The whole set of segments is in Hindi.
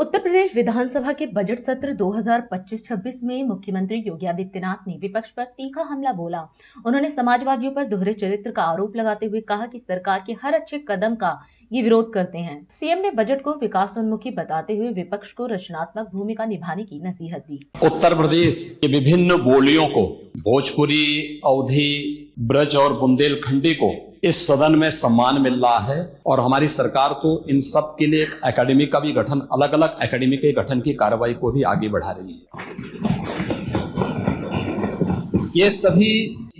उत्तर प्रदेश विधानसभा के बजट सत्र 2025-26 में मुख्यमंत्री योगी आदित्यनाथ ने विपक्ष पर तीखा हमला बोला। उन्होंने समाजवादियों पर दोहरे चरित्र का आरोप लगाते हुए कहा कि सरकार के हर अच्छे कदम का ये विरोध करते हैं। सीएम ने बजट को विकासोन्मुखी बताते हुए विपक्ष को रचनात्मक भूमिका निभाने की नसीहत दी। उत्तर प्रदेश के विभिन्न बोलियों को, भोजपुरी, अवधी, ब्रज और बुंदेलखंडी को इस सदन में सम्मान मिल रहा है और हमारी सरकार तो इन सब के लिए एक एकेडमी का भी गठन, अलग अलग एकेडमी के गठन की कार्रवाई को भी आगे बढ़ा रही है। ये सभी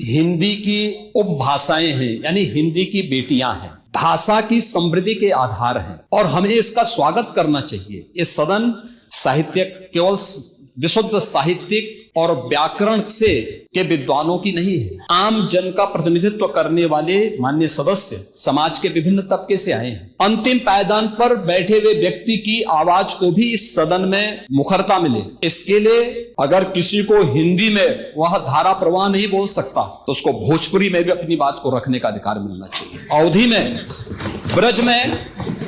हिंदी की उपभाषाएं हैं, यानी हिंदी की बेटियां हैं, भाषा की समृद्धि के आधार हैं और हमें इसका स्वागत करना चाहिए। ये सदन साहित्य केवल विशुद्ध साहित्यिक और व्याकरण से के विद्वानों की नहीं है। आम जन का प्रतिनिधित्व करने वाले माननीय सदस्य समाज के विभिन्न तबके से आए हैं। अंतिम पायदान पर बैठे हुए व्यक्ति की आवाज को भी इस सदन में मुखरता मिले, इसके लिए अगर किसी को हिंदी में वह धारा प्रवाह नहीं बोल सकता तो उसको भोजपुरी में भी अपनी बात को रखने का अधिकार मिलना चाहिए। अवधी में, ब्रज में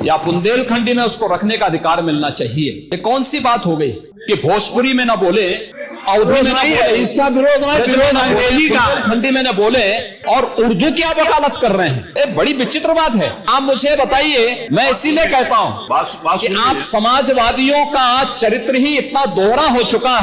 या बुंदेलखंडी में उसको रखने का अधिकार मिलना चाहिए। ये कौन सी बात हो गई कि भोजपुरी में ना बोले, अवधी में ना बोले, इसका विरोध बुंदेलखंडी में ना बोले और उर्दू की आप वकालत कर रहे हैं। ये बड़ी विचित्र बात है। आप मुझे बताइए, मैं इसीलिए कहता हूं कि आप समाजवादियों का चरित्र ही इतना दोहरा हो चुका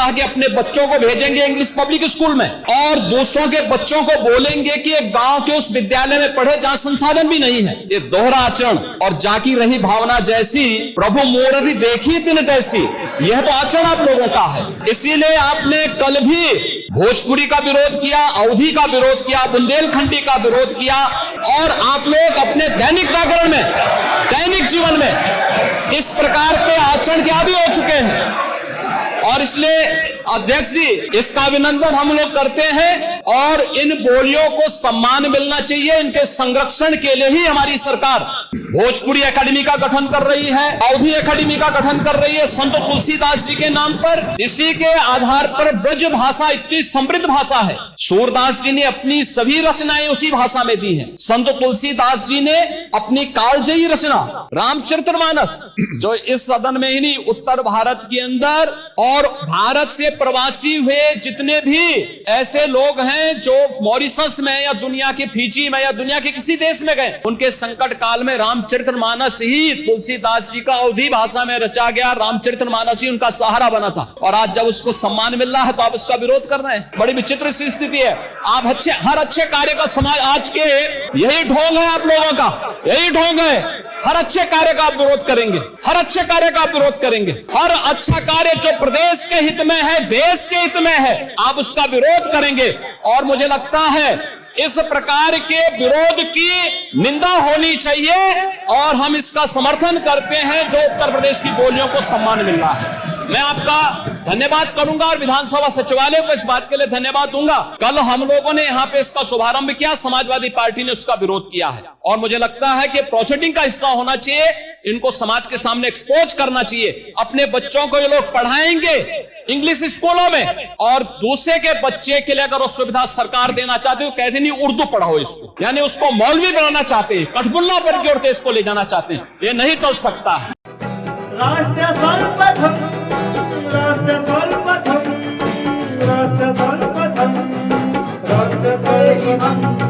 है कि अपने बच्चों को भेजेंगे इंग्लिश पब्लिक स्कूल में और दूसरों के बच्चों को बोलेंगे कि एक गांव के उस विद्यालय में पढ़े जहां संसाधन भी नहीं है। ये दोहरा आचरण और जाकी रही भावना जैसी प्रभु मूर्ति देखी दिन तैसी, यह तो आचरण आप लोगों का है। इसीलिए आपने कल भी भोजपुरी का विरोध किया, अवधी का विरोध किया, बुंदेलखंडी का विरोध किया और आप लोग अपने दैनिक जागरण में, दैनिक जीवन में इस प्रकार के आचरण के आदी हो चुके हैं। और इसलिए अध्यक्ष जी, इसका अभिनंदन हम लोग करते हैं और इन बोलियों को सम्मान मिलना चाहिए। इनके संरक्षण के लिए ही हमारी सरकार भोजपुरी एकेडमी का गठन कर रही है, अवधी एकेडमी का गठन कर रही है संत तुलसीदास जी के नाम पर। इसी के आधार पर ब्रज भाषा इतनी समृद्ध भाषा है। सूरदास जी ने अपनी सभी रचनाएं उसी भाषा में दी हैं। संत तुलसीदास जी ने अपनी कालजयी रचना रामचरितमानस, जो इस सदन में ही नहीं, उत्तर भारत के अंदर और भारत से प्रवासी हुए जितने भी ऐसे लोग हैं जो मॉरिशस में या दुनिया के फिजी में या दुनिया के किसी देश में गए, उनके संकट काल में रामचरितमानस ही तुलसीदास जी का अवधी भाषा में रचा गया रामचरितमानस ही उनका सहारा बना था। और आज जब उसको सम्मान मिल रहा है तो आप उसका विरोध कर रहे हैं। बड़ी विचित्र सी स्थिति है। आप हर अच्छे कार्य का समाज, आज के यही ढोंग है आप लोगों का, यही ढोंग है। हर अच्छे कार्य का आप विरोध करेंगे, हर अच्छे कार्य का आप विरोध करेंगे। हर अच्छा कार्य जो प्रदेश के हित में है, देश के हित में है, आप उसका विरोध करेंगे। और मुझे लगता है इस प्रकार के विरोध की निंदा होनी चाहिए और हम इसका समर्थन करते हैं जो उत्तर प्रदेश की बोलियों को सम्मान मिल रहा है। मैं आपका धन्यवाद करूंगा और विधानसभा सचिवालय को इस बात के लिए धन्यवाद दूंगा। कल हम लोगों ने यहाँ पे इसका शुभारंभ किया, समाजवादी पार्टी ने उसका विरोध किया है और मुझे लगता है कि प्रोसीडिंग का हिस्सा होना चाहिए। इनको समाज के सामने एक्सपोज करना चाहिए। अपने बच्चों को ये लोग पढ़ाएंगे इंग्लिश स्कूलों में और दूसरे के बच्चे के लिए अगर वो सुविधा सरकार देना चाहते हो, कहते नहीं उर्दू पढ़ाओ इसको, यानी उसको मौलवी बनाना चाहते हैं, कठपुतला पर की ओर इसको ले जाना चाहते हैं। ये नहीं चल सकता है। राष्ट्र सर्वप्रथम, राष्ट्र सर्वप्रथम, राष्ट्र सर्वप्रथम, राष्ट्र सर्वप्रथम।